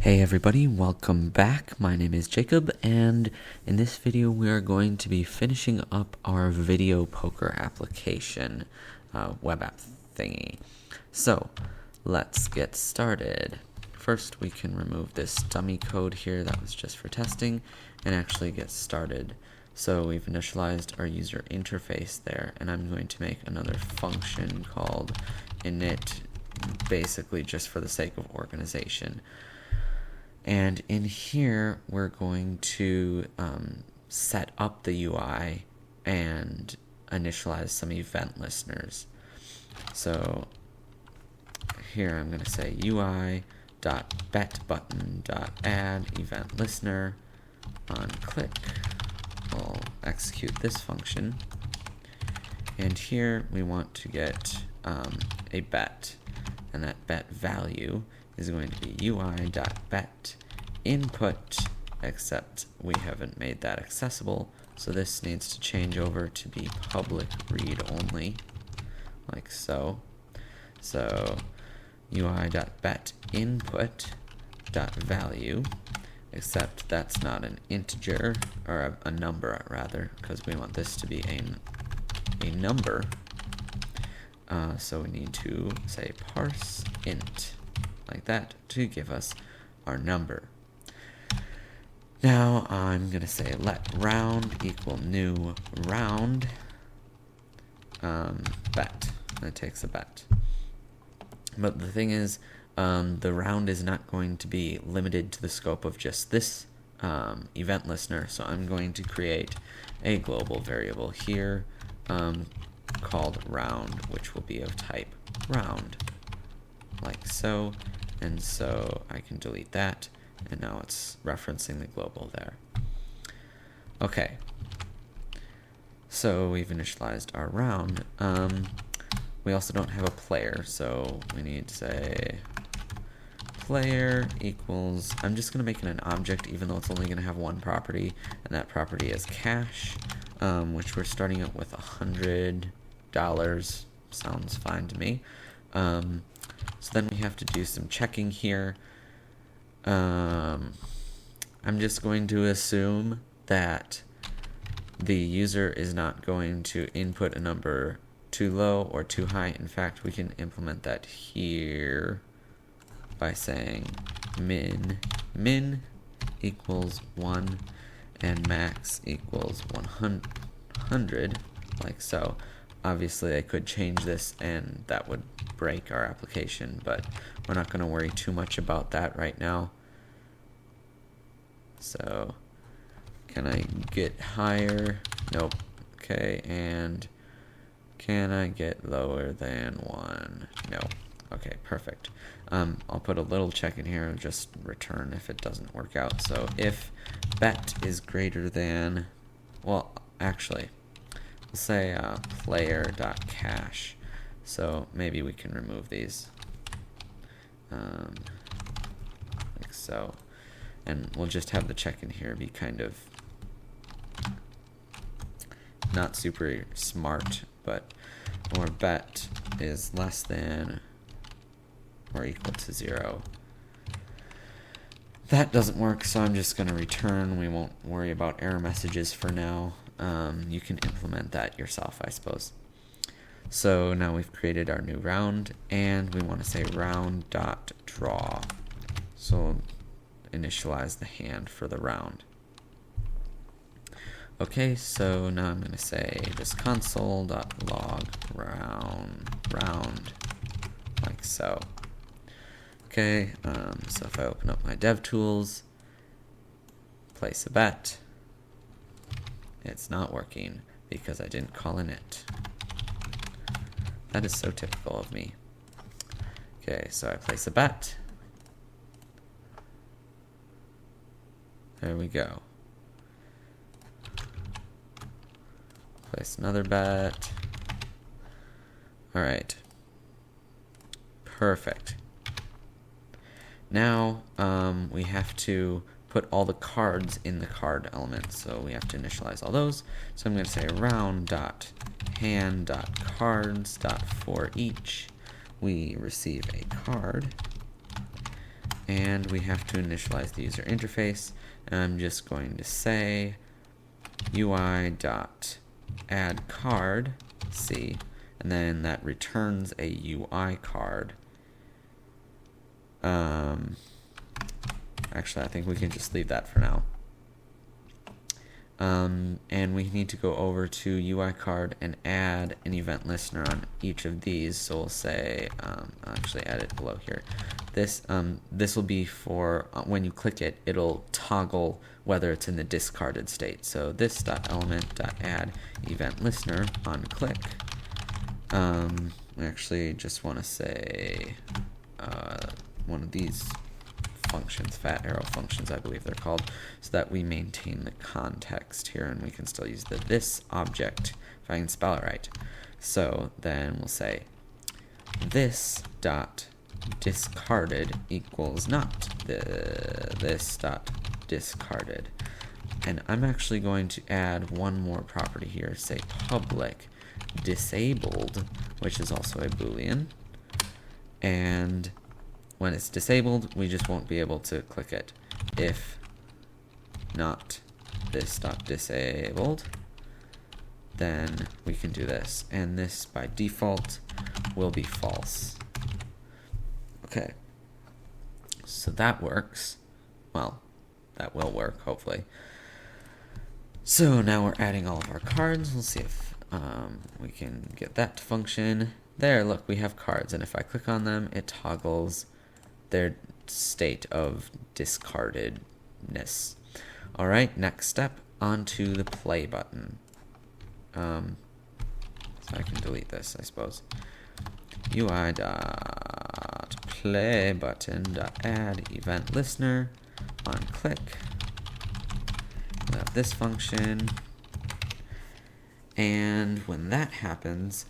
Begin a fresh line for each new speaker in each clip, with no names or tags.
Hey everybody, welcome back. My name is Jacob, and in this video we are going to be finishing up our video poker application, web app thingy. So, let's get started. First we can remove this dummy code here that was just for testing and actually get started. So we've initialized our user interface there, and I'm going to make another function called init, basically just for the sake of organization. And in here, we're going to set up the UI and initialize some event listeners. So here I'm going to say UI.betButton.add event listener on click. We'll execute this function. And here we want to get a bet, and that bet value is going to be UI.bet input, except we haven't made that accessible, so this needs to change over to be public read only, like so. So UI.bet input.value, except that's not an integer, or a number rather, because we want this to be a number. So we need to say parse int, like that, to give us our number. Now I'm going to say let round equal new round bet. And it takes a bet. But the thing is, the round is not going to be limited to the scope of just this event listener, so I'm going to create a global variable here called round, which will be of type round, like so. And so I can delete that, and now it's referencing the global there. Okay, so we've initialized our round. We also don't have a player, so we need to say player equals, I'm just going to make it an object even though it's only going to have one property, and that property is cash, which we're starting out with $100. Sounds fine to me. So then we have to do some checking here. I'm just going to assume that the user is not going to input a number too low or too high. In fact, we can implement that here by saying min equals 1 and max equals 100, like so. Obviously, I could change this and that would break our application, but we're not going to worry too much about that right now. So, can I get higher? Nope. Okay, and can I get lower than 1? No. Okay, perfect. I'll put a little check in here and just return if it doesn't work out. So, if bet is greater than, well, actually, we'll say player.cache. So maybe we can remove these, like so, and we'll just have the check in here be kind of not super smart, but or bet is less than or equal to 0. That doesn't work, so I'm just going to return. We won't worry about error messages for now. You can implement that yourself, I suppose. So now we've created our new round, and we want to say round.draw. So we'll initialize the hand for the round. Okay, so now I'm going to say just console.log round, like so. Okay, so if I open up my DevTools, place a bet, it's not working because I didn't call init. That is so typical of me. Okay, so I place a bet. There we go. Place another bet. Alright. Perfect. Now, we have to put all the cards in the card element, so we have to initialize all those. So I'm going to say round.hand.cards.for each we receive a card, and we have to initialize the user interface. And I'm just going to say UI.addCard, C, and then that returns a UI card. Actually, I think we can just leave that for now. And we need to go over to UI card and add an event listener on each of these. So we'll say, I'll actually add it below here. This will be for when you click it, it'll toggle whether it's in the discarded state. So this.element.add event listener on click. We actually just want to say one of these functions, fat arrow functions, I believe they're called, so that we maintain the context here and we can still use the this object if I can spell it right. So then we'll say this dot discarded equals not this dot discarded. And I'm actually going to add one more property here, say public disabled, which is also a Boolean. And when it's disabled, we just won't be able to click it. If not this dot disabled, then we can do this. And this by default will be false. Okay. So that works. Well, that will work, hopefully. So now we're adding all of our cards. We'll see if we can get that to function. There, look, we have cards, and if I click on them, it toggles their state of discardedness. All right, next step, onto the play button. So I can delete this, I suppose. UI.play button.add event listener on click. We'll have this function. And when that happens,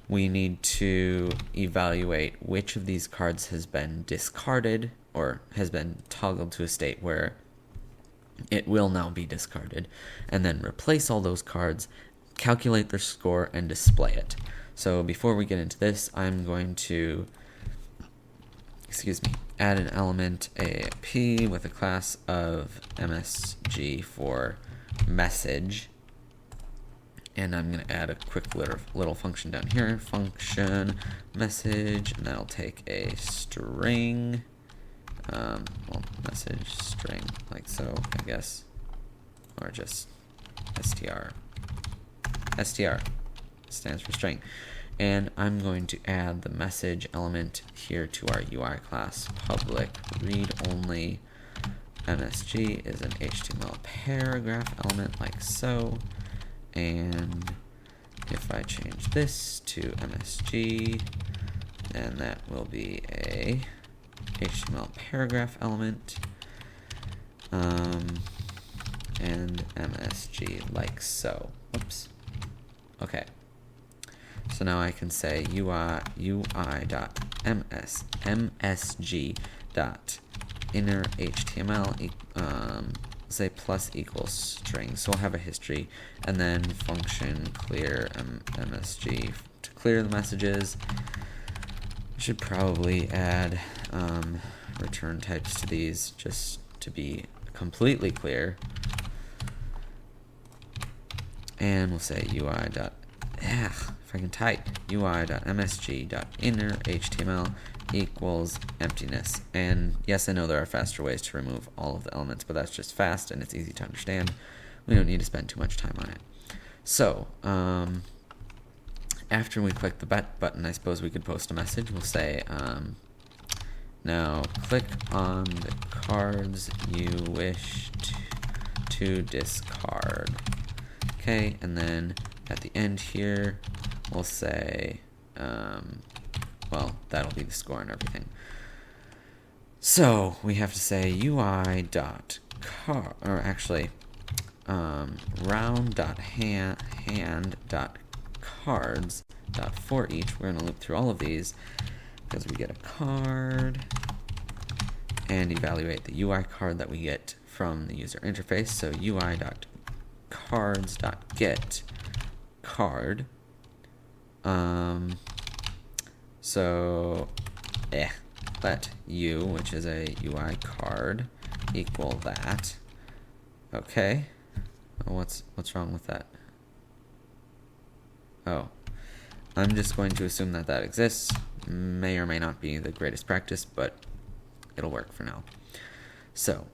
we need to evaluate which of these cards has been discarded or has been toggled to a state where it will now be discarded, and then replace all those cards, calculate their score, and display it. So before we get into this, I'm going to, add an element, a P with a class of MSG for message. And I'm going to add a quick little function down here, function message, and that'll take a string, message string, like so, I guess, or just str. str stands for string. And I'm going to add the message element here to our UI class, public read only. MSG is an HTML paragraph element, like so. And if I change this to MSG, then that will be a HTML paragraph element, and MSG like so. Oops. Okay. So now I can say UI.msg.inner HTML say plus equals string. So we'll have a history, and then function clear MSG to clear the messages. I should probably add return types to these just to be completely clear. And we'll say if I can type, UI.msg.inner HTML equals emptiness. And yes, I know there are faster ways to remove all of the elements, but that's just fast and it's easy to understand. We don't need to spend too much time on it. So after we click the button, I suppose we could post a message. We'll say now click on the cards you wish to discard. Okay, and then at the end here we'll say well, that'll be the score and everything. So we have to say round.hand.cards.for each. We're going to loop through all of these because we get a card and evaluate the UI card that we get from the user interface. So UI.cards.get card. let u, which is a UI card, equal that. Okay. Oh, what's wrong with that? Oh, I'm just going to assume that that exists. May or may not be the greatest practice, but it'll work for now. So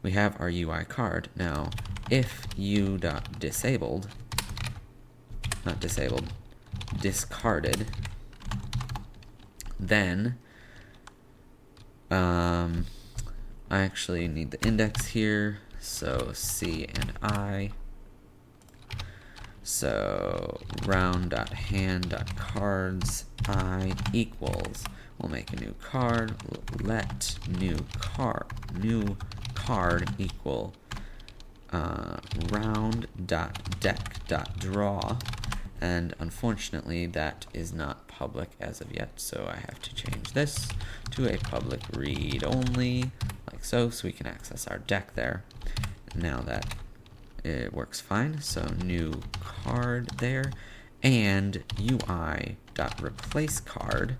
we have our UI card. Now, if u.disabled, not disabled, discarded, then I actually need the index here, so C and I. So round.hand.cards I equals, we'll make a new card, let new card equal round.deck.draw, and unfortunately that is not public as of yet, so I have to change this to a public read only, like so we can access our deck there. Now that it works fine, so new card there, and UI.replace card,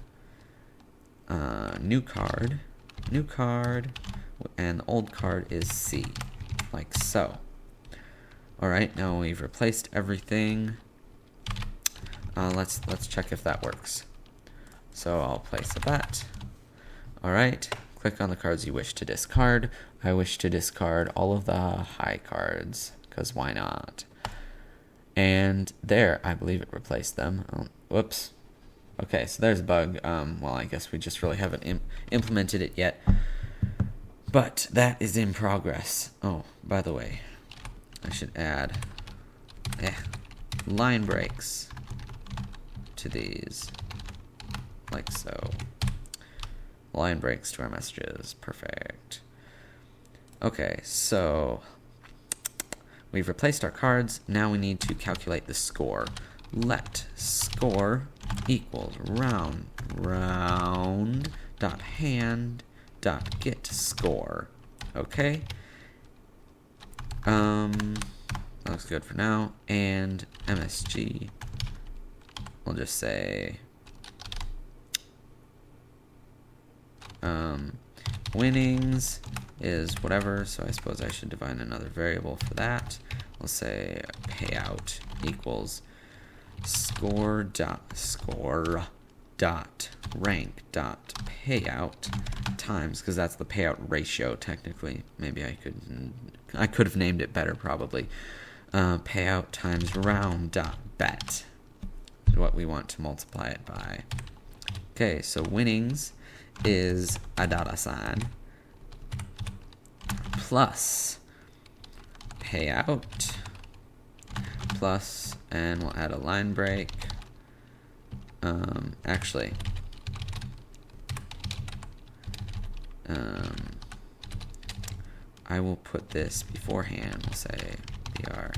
new card, and the old card is C, like so. Alright, now we've replaced everything. Let's check if that works. So I'll place a bet. Alright, click on the cards you wish to discard. I wish to discard all of the high cards, because why not? And there, I believe it replaced them. Oh, whoops. Okay, so there's a bug. Well, I guess we just really haven't implemented it yet. But that is in progress. Oh, by the way, I should add line breaks to these, like so. Line breaks to our messages. Perfect. Okay, so we've replaced our cards. Now we need to calculate the score. Let score equals round.hand.get score. Okay. That looks good for now. And MSG, we'll just say winnings is whatever, so I suppose I should define another variable for that. We'll say payout equals score dot rank dot payout times, because that's the payout ratio technically. Maybe I could have named it better probably. Payout times round dot bet is what we want to multiply it by. Okay, so winnings is a $sign plus payout plus, and we'll add a line break. Actually, I will put this beforehand. We'll say br.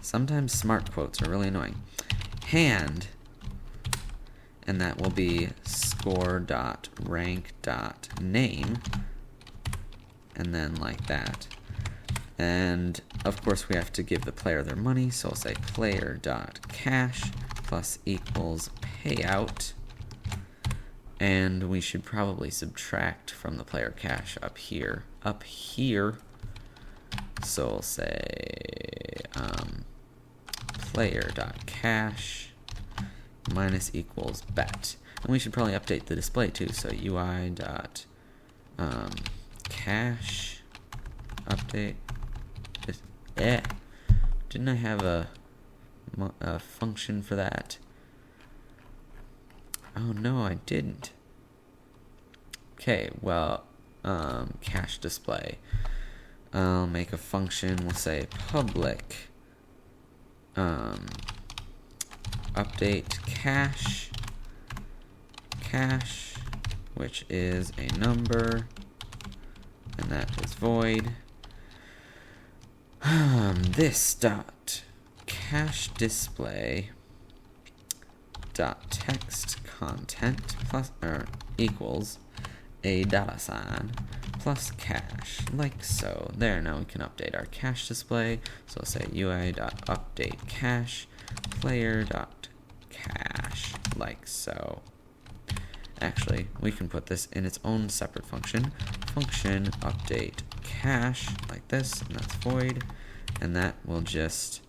Sometimes smart quotes are really annoying. Hand, and that will be score.rank.name, and then like that. And of course we have to give the player their money, so I'll say player.cash plus equals payout, and we should probably subtract from the player cash up here. So we'll say player.cash minus equals bet. And we should probably update the display too, so UI.cash update. Didn't I have a function for that? Oh no, I didn't. Okay, well, cache display. I'll make a function. We'll say public update cache, which is a number, and that is void. This dot cache display dot text content plus equals a $sign plus cache, like so. There, now we can update our cache display. So I'll say UI dot update cache player dot cache, like so. Actually, we can put this in its own separate function. Function update cache, like this, and that's void. And that will just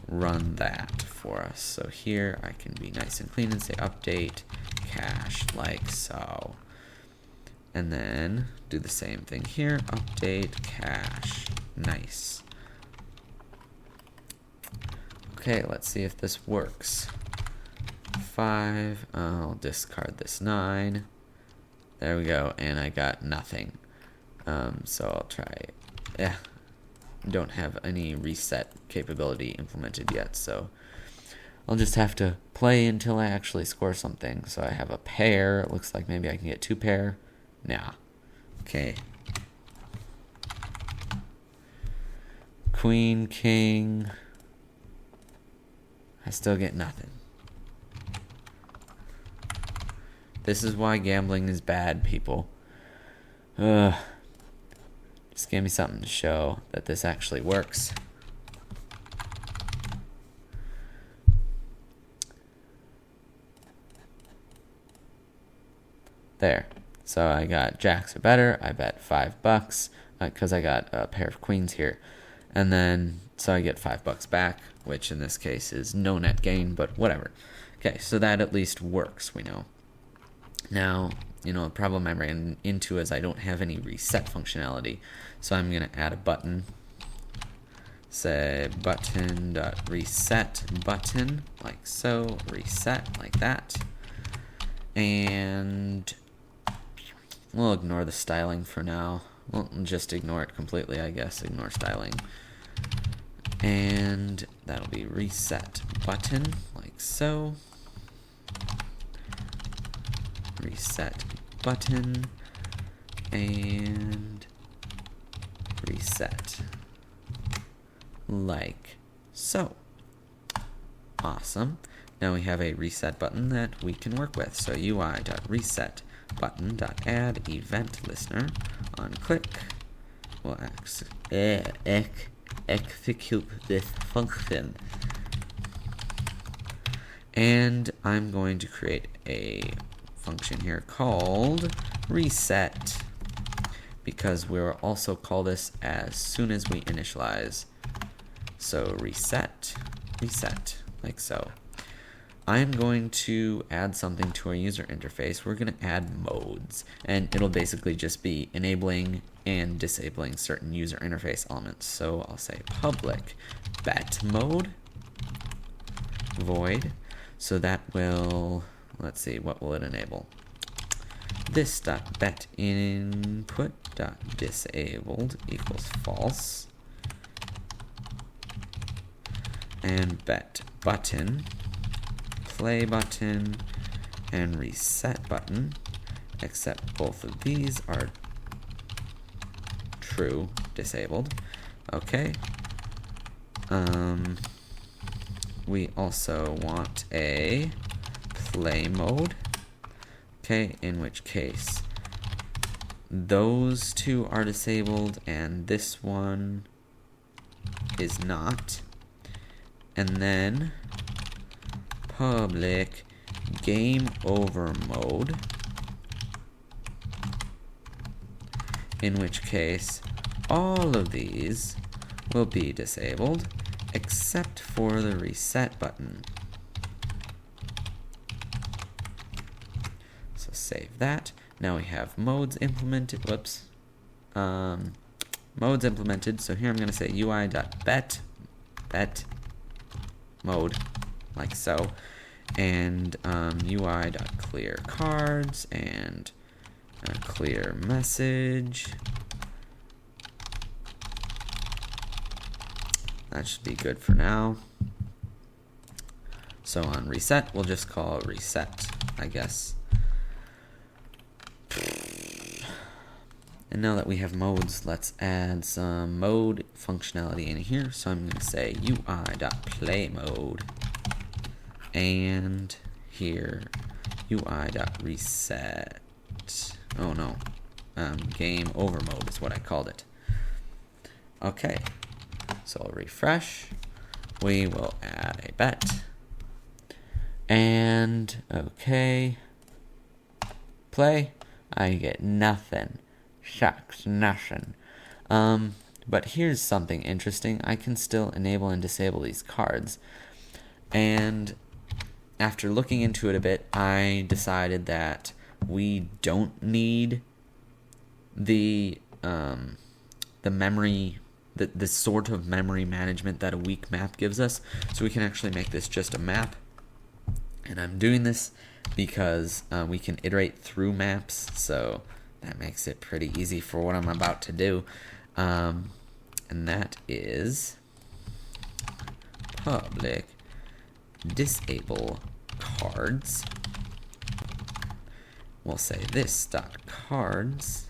run that for us. So here I can be nice and clean and say update cache, like so. And then do the same thing here, update cache, nice. Okay, let's see if this works. 5, I'll discard this 9. There we go, and I got nothing. So I'll try, don't have any reset capability implemented yet, so I'll just have to play until I actually score something. So I have a pair, it looks like maybe I can get 2 pair. Nah. Okay. Queen, king. I still get nothing. This is why gambling is bad, people. Just give me something to show that this actually works. There. So I got jacks or better. I bet $5 because I got a pair of queens here. And then, so I get $5 back, which in this case is no net gain, but whatever. Okay, so that at least works, we know. Now, the problem I ran into is I don't have any reset functionality. So I'm going to add a button. Say button.reset button, like so, reset, like that. And we'll ignore the styling for now. We'll just ignore it completely, I guess. Ignore styling. And that'll be reset button, like so. Reset button and reset, like so. Awesome. Now we have a reset button that we can work with. So UI.reset button.add event listener on click. We'll execute this function. And I'm going to create a function here called reset, because we'll also call this as soon as we initialize. So reset, like so. I'm going to add something to our user interface. We're going to add modes, and it'll basically just be enabling and disabling certain user interface elements. So I'll say public bet mode void. So that will, let's see, what will it enable? This.bet input.disabled equals false. And bet button, play button, and reset button, except both of these are true, disabled. Okay. We also want a play mode, okay, in which case those two are disabled and this one is not. And then public game over mode, in which case all of these will be disabled except for the reset button. So save that. Now we have modes implemented. Whoops. Modes implemented. So here I'm going to say UI.bet mode, like so, and UI.clear cards and clear message. That should be good for now. So on reset, we'll just call reset, I guess. And now that we have modes, let's add some mode functionality in here. So I'm going to say UI.playMode, and here UI.reset. Oh no, game over mode is what I called it. Okay, so I'll refresh. We will add a bet, And, okay. Play. I get nothing. Shucks, nothing. But here's something interesting. I can still enable and disable these cards. And after looking into it a bit, I decided that we don't need the memory, the sort of memory management that a weak map gives us. So we can actually make this just a map. And I'm doing this because we can iterate through maps, so that makes it pretty easy for what I'm about to do. And that is public disable cards. We'll say this dot cards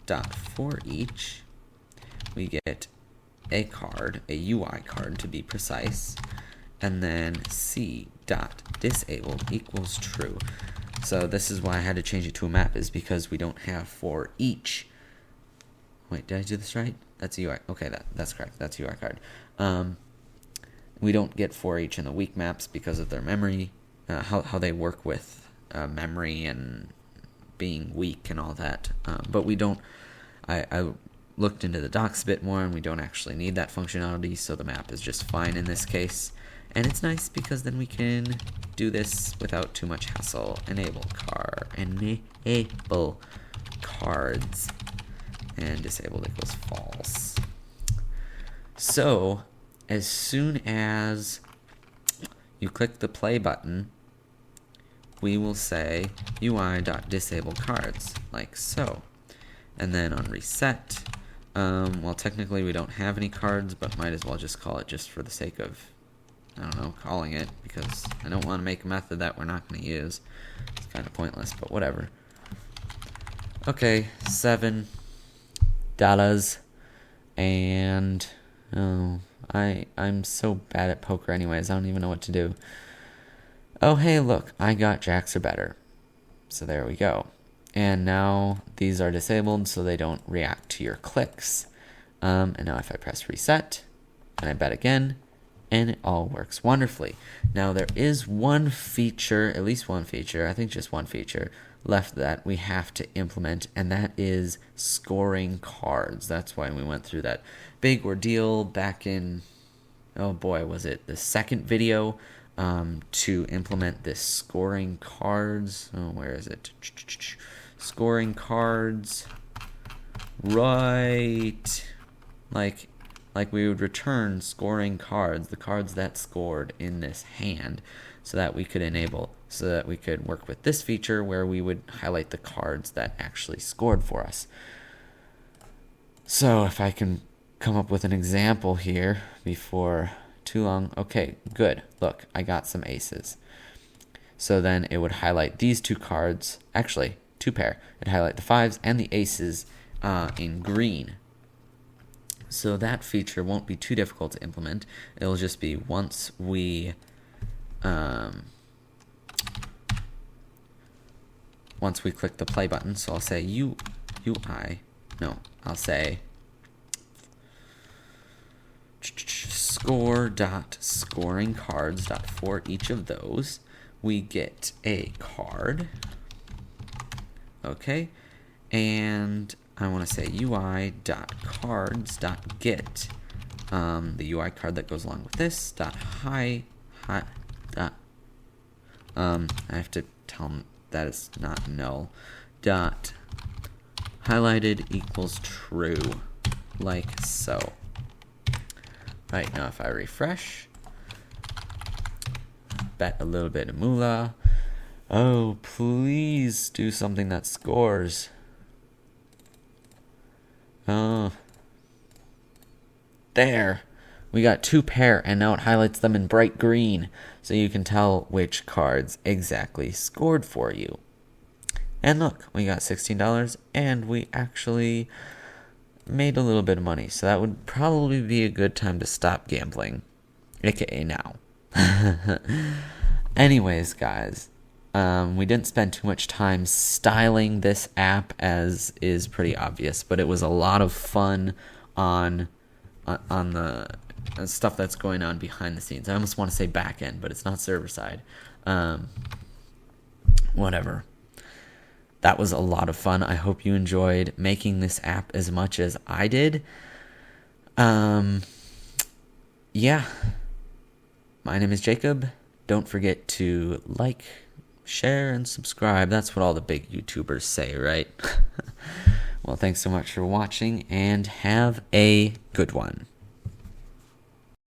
dot for each. We get a card, a UI card to be precise, and then c dot disabled equals true. So this is why I had to change it to a map, is because we don't have for each. Wait, did I do this right? That's a UI. Okay, that's correct. That's a UI card. We don't get for each in the weak maps because of their memory, how they work with memory and being weak and all that. But we don't. I looked into the docs a bit more, and we don't actually need that functionality, so the map is just fine in this case. And it's nice because then we can do this without too much hassle. Enable cards, and disabled equals false. So as soon as you click the play button, we will say UI.disable cards, like so. And then on reset, well, technically we don't have any cards, but might as well just call it just for the sake of, I don't know, calling it, because I don't want to make a method that we're not going to use. It's kind of pointless, but whatever. Okay, $7. And, oh, I'm so bad at poker anyways, I don't even know what to do. Oh, hey, look, I got jacks or better. So there we go. And now these are disabled so they don't react to your clicks. And now if I press reset, and I bet again, and it all works wonderfully. Now there is one feature, at least one feature, I think just one feature, left that we have to implement, and that is scoring cards. That's why we went through that big ordeal back in, oh boy, was it the second video, to implement this scoring cards. Oh, where is it? Scoring cards. Right. Like we would return scoring cards, the cards that scored in this hand, so that we could enable, so that we could work with this feature where we would highlight the cards that actually scored for us. So if I can come up with an example here before too long. Okay, good. Look, I got some aces. So then it would highlight these two cards, actually, two pair. It'd highlight the fives and the aces in green. So that feature won't be too difficult to implement. It'll just be once we click the play button. So I'll say I'll say scoring cards for each of those. We get a card. Okay. And I want to say UI.cards.get the UI card that goes along with this I have to tell them that it's not null. Dot highlighted equals true, like so. Right, now if I refresh, bet a little bit of moolah. Oh, please do something that scores. Oh. There. We got two pair, and now it highlights them in bright green, so you can tell which cards exactly scored for you. And look, we got $16, and we actually made a little bit of money, so that would probably be a good time to stop gambling, aka now. Anyways, guys, we didn't spend too much time styling this app, as is pretty obvious, but it was a lot of fun on the stuff that's going on behind the scenes. I almost want to say back end, but it's not server side. Whatever. That was a lot of fun. I hope you enjoyed making this app as much as I did. Yeah. My name is Jacob. Don't forget to like, share, and subscribe. That's what all the big YouTubers say, right? Well, thanks so much for watching, and have a good one.